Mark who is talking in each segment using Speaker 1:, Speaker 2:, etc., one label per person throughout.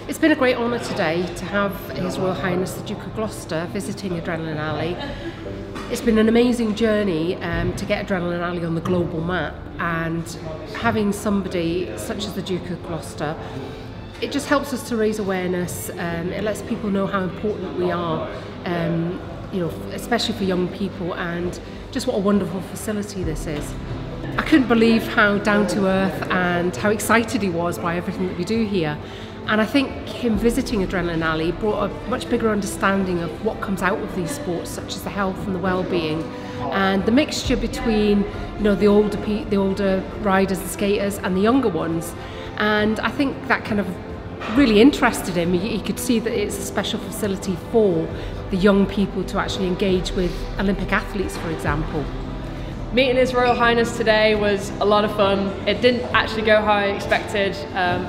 Speaker 1: It's been a great honour today to have His Royal Highness the Duke of Gloucester visiting Adrenaline Alley. It's been an amazing journey to get Adrenaline Alley on the global map, and having somebody such as the Duke of Gloucester, it just helps us to raise awareness. It lets people know how important we are, especially for young people, and just what a wonderful facility this is. I couldn't believe how down to earth and how excited he was by everything that we do here. And I think him visiting Adrenaline Alley brought a much bigger understanding of what comes out of these sports, such as the health and the well-being, and the mixture between the older riders and skaters and the younger ones. And I think that kind of really interested him. He could see that it's a special facility for the young people to actually engage with Olympic athletes, for example.
Speaker 2: Meeting His Royal Highness today was a lot of fun. It didn't actually go how I expected.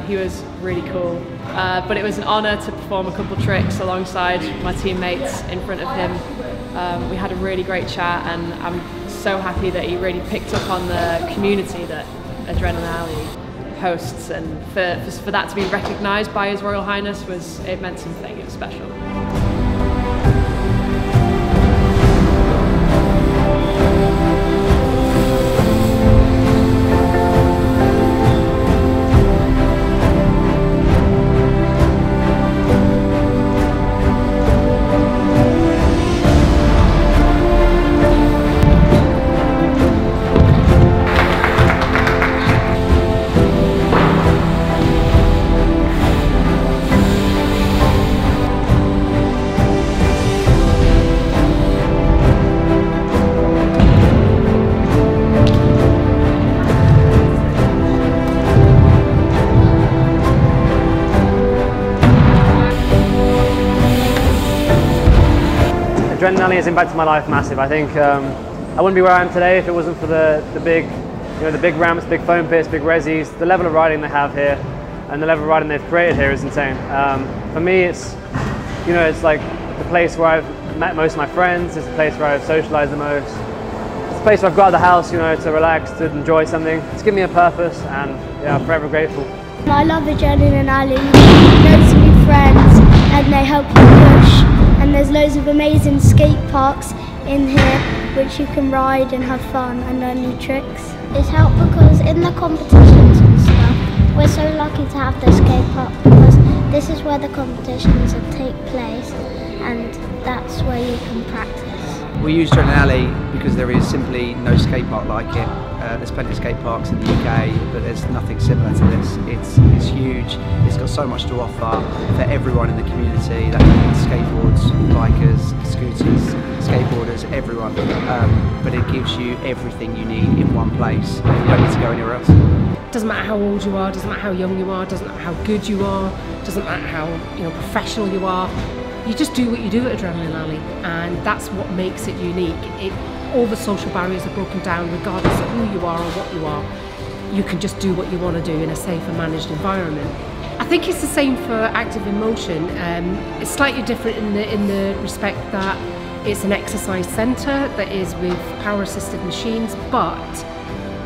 Speaker 2: He was really cool, but it was an honour to perform a couple tricks alongside my teammates in front of him. We had a really great chat, and I'm so happy that he really picked up on the community that Adrenaline Alley hosts, and for that to be recognised by His Royal Highness it meant something. It was special.
Speaker 3: Adrenaline Alley has impacted my life massive. I think I wouldn't be where I am today if it wasn't for the big, the big ramps, big foam pits, big resis. The level of riding they have here, and the level of riding they've created here is insane. For me, it's like the place where I've met most of my friends. It's the place where I've socialised the most. It's the place where I've got out of the house, to relax, to enjoy something. It's given me a purpose, and yeah, I'm forever grateful.
Speaker 4: I love Adrenaline Alley. Loads of new friends, and they help you push. And there's loads of amazing skate parks in here which you can ride and have fun and learn new tricks.
Speaker 5: It's helped because in the competitions and stuff, we're so lucky to have the skate park because this is where the competitions take place and that's where you can practice.
Speaker 6: We use Adrenaline Alley because there is simply no skate park like it. There's plenty of skate parks in the UK, but there's nothing similar to this. It's huge, it's got so much to offer for everyone in the community. That means skateboards, bikers, scooters, skateboarders, everyone. But it gives you everything you need in one place. You don't need to go anywhere else.
Speaker 1: Doesn't matter how old you are, doesn't matter how young you are, doesn't matter how good you are, doesn't matter how professional you are. You just do what you do at Adrenaline Alley, and that's what makes it unique. All the social barriers are broken down regardless of who you are or what you are. You can just do what you want to do in a safe and managed environment. I think it's the same for Active in Motion. It's slightly different in the respect that it's an exercise centre that is with power-assisted machines, but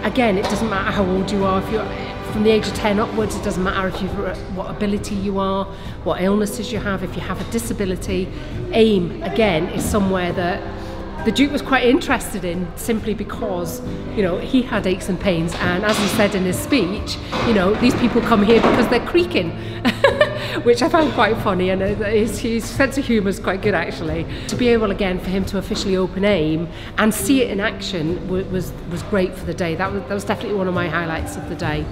Speaker 1: again, it doesn't matter how old you are. If you're from the age of 10 upwards, it doesn't matter what ability you are, what illnesses you have, if you have a disability. AIM, again, is somewhere that the Duke was quite interested in, simply because he had aches and pains, and as he said in his speech, these people come here because they're creaking, which I found quite funny, and his sense of humour is quite good actually. To be able again for him to officially open AIM and see it in action was great for the day. That was definitely one of my highlights of the day.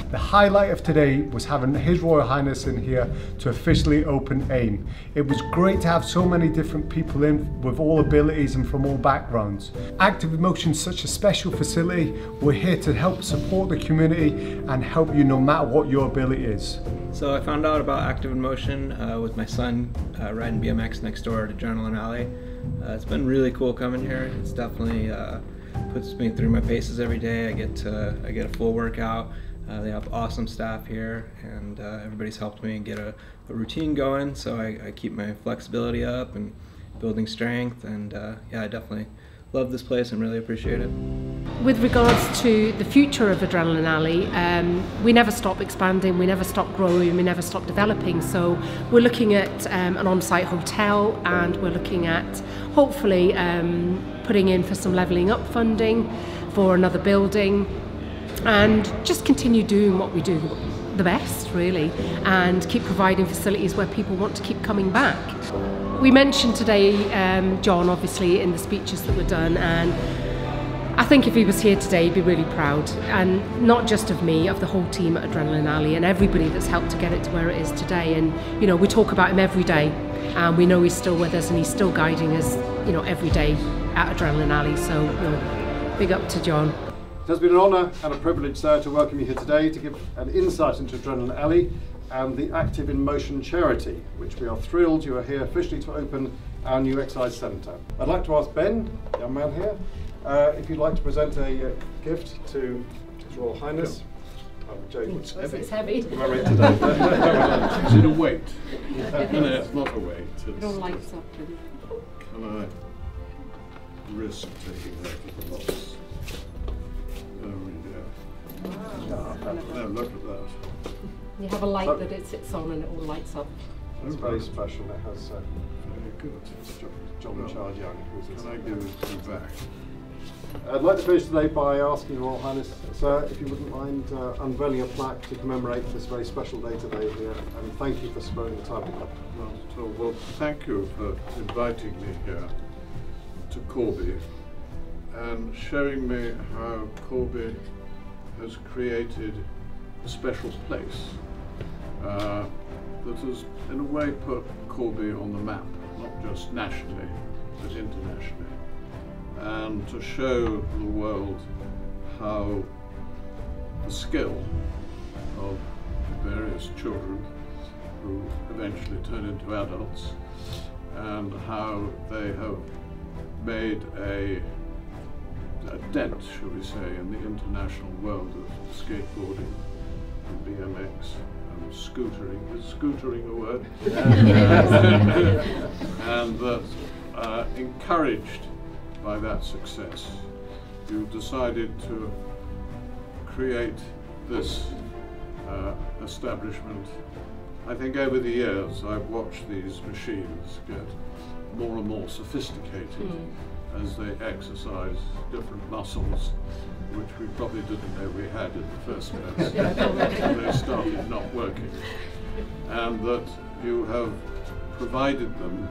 Speaker 7: The highlight of today was having His Royal Highness in here to officially open AIM. It was great to have so many different people in with all abilities and from all backgrounds. Active in Motion is such a special facility. We're here to help support the community and help you no matter what your ability is.
Speaker 8: So I found out about Active in Motion with my son riding BMX next door to Adrenaline Alley. It's been really cool coming here. It's definitely puts me through my paces every day. I get a full workout. They have awesome staff here, and everybody's helped me get a routine going, so I keep my flexibility up and building strength, and yeah, I definitely love this place and really appreciate it.
Speaker 1: With regards to the future of Adrenaline Alley, we never stop expanding, we never stop growing, we never stop developing. So we're looking at an on-site hotel, and we're looking at hopefully putting in for some levelling up funding for another building, and just continue doing what we do the best, really, and keep providing facilities where people want to keep coming back. We mentioned today John, obviously, in the speeches that were done, and I think if he was here today, he'd be really proud, and not just of me, of the whole team at Adrenaline Alley and everybody that's helped to get it to where it is today. And you know, we talk about him every day, and we know he's still with us and he's still guiding us, you know, every day at Adrenaline Alley. So, you know, big up to John.
Speaker 9: It has been an honour and a privilege, sir, to welcome you here today to give an insight into Adrenaline Alley and the Active in Motion charity, which we are thrilled you are here officially to open our new exercise centre. I'd like to ask Ben, young man here, if you'd like to present a gift to His Royal Highness.
Speaker 1: It's heavy.
Speaker 9: Am I right today?
Speaker 10: Is it a weight? No, it's not a weight.
Speaker 1: It all lights up.
Speaker 10: Can I risk taking that as a loss? There we go. No, look at that.
Speaker 1: You have a light that it sits on and it all lights up.
Speaker 9: It's very special. It has
Speaker 10: very good.
Speaker 9: John Charles Young.
Speaker 10: Can I give it to you back?
Speaker 9: I'd like to finish today by asking Your Royal Highness, sir, if you wouldn't mind unveiling a plaque to commemorate this very special day today here, and thank you for sparing the time to come.
Speaker 10: Well, thank you for inviting me here to Corby and showing me how Corby has created a special place that has, in a way, put Corby on the map, not just nationally, but internationally. And to show the world how the skill of various children who eventually turn into adults, and how they have made a dent, shall we say, in the international world of skateboarding and BMX and scootering. Is scootering a word? And that encouraged by that success, you decided to create this establishment. I think over the years I've watched these machines get more and more sophisticated as they exercise different muscles which we probably didn't know we had in the first place until they started not working, and that you have provided them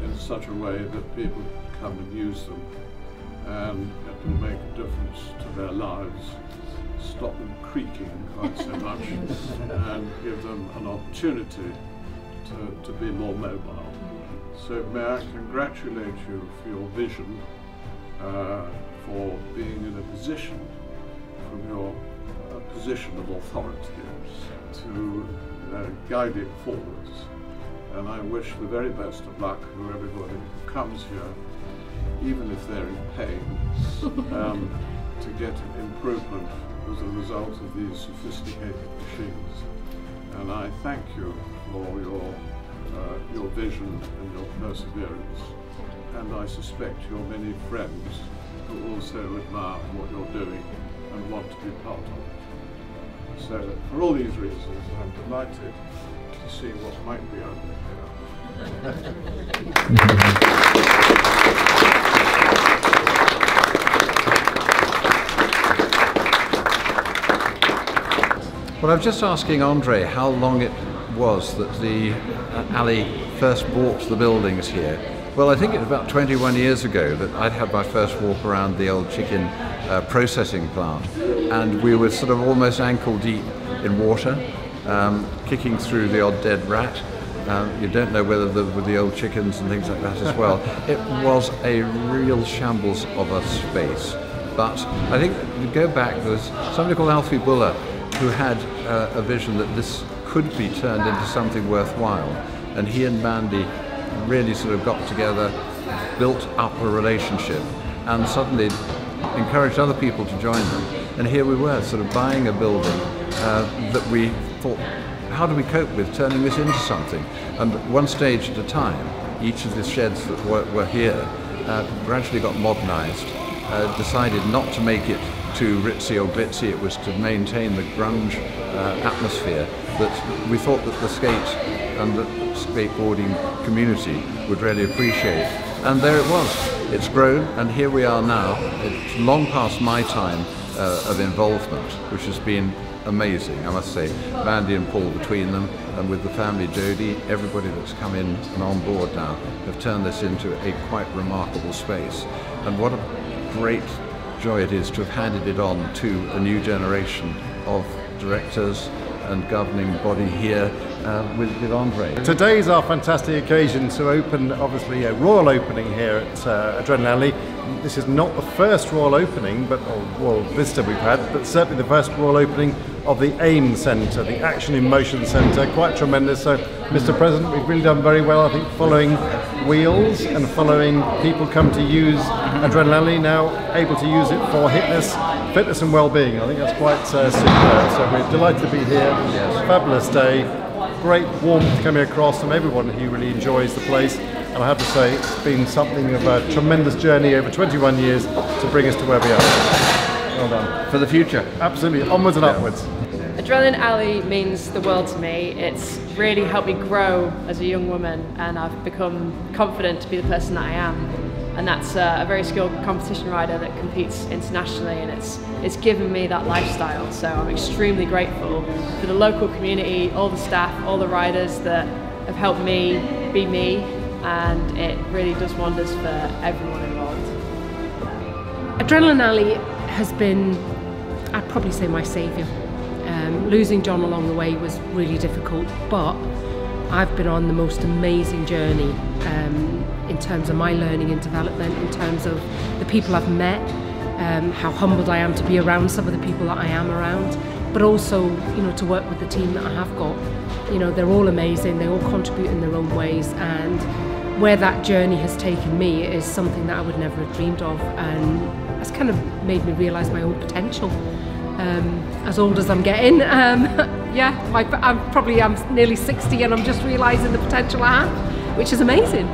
Speaker 10: in such a way that people come and use them, and it will make a difference to their lives, stop them creaking quite so much, and give them an opportunity to be more mobile. So may I congratulate you for your vision, for being in a position, from your position of authority, to guide it forwards. And I wish the very best of luck to everybody who comes here, even if they're in pain, to get improvement as a result of these sophisticated machines. And I thank you for your vision and your perseverance. And I suspect your many friends who also admire what you're doing and want to be part of it. So for all these reasons, I'm delighted to see what might be out there.
Speaker 11: Well, I was just asking Andre how long it was that the alley first bought the buildings here. Well, I think it was about 21 years ago that I'd had my first walk around the old chicken processing plant, and we were sort of almost ankle deep in water, kicking through the odd dead rat. You don't know whether there were the old chickens and things like that as well. It was a real shambles of a space. But I think to go back, there was somebody called Alfie Buller who had a vision that this could be turned into something worthwhile. And he and Mandy really sort of got together, built up a relationship, and suddenly encouraged other people to join them. And here we were, sort of buying a building that we thought, how do we cope with turning this into something? And one stage at a time, each of the sheds that were here gradually got modernised, decided not to make it too ritzy or glitzy. It was to maintain the grunge atmosphere that we thought that the skate and the skateboarding community would really appreciate. And there it was. It's grown, and here we are now. It's long past my time of involvement, which has been amazing, I must say. Mandy and Paul between them, and with the family Jodie, everybody that's come in and on board now have turned this into a quite remarkable space. And what a great joy it is to have handed it on to a new generation of directors and governing body here with Andre.
Speaker 9: Today's our fantastic occasion to open, obviously, a royal opening here at Adrenaline Alley. This is not the first royal opening, or royal visitor we've had, but certainly the first royal opening of the AIM Centre, the Action in Motion Centre. Quite tremendous. So, Mr. President, we've really done very well, I think, following wheels and following people come to use Adrenaline Alley, now able to use it for fitness and well-being. I think that's quite superb. So we're delighted to be here. Fabulous day. Great warmth coming across from everyone who really enjoys the place. And I have to say, it's been something of a tremendous journey over 21 years to bring us to where we are. Well done.
Speaker 11: For the future.
Speaker 9: Absolutely, onwards and upwards.
Speaker 2: Adrenaline Alley means the world to me. It's really helped me grow as a young woman, and I've become confident to be the person that I am. And that's a very skilled competition rider that competes internationally, and it's given me that lifestyle. So I'm extremely grateful for the local community, all the staff, all the riders that have helped me be me, and it really does wonders for everyone involved.
Speaker 1: Adrenaline Alley has been, I'd probably say, my saviour. Losing John along the way was really difficult, but I've been on the most amazing journey in terms of my learning and development, in terms of the people I've met, how humbled I am to be around some of the people that I am around, but also, you know, to work with the team that I have got. You know, they're all amazing, they all contribute in their own ways, and where that journey has taken me is something that I would never have dreamed of, and it's kind of made me realise my own potential. As old as I'm getting, I'm nearly 60, and I'm just realising the potential I have, which is amazing.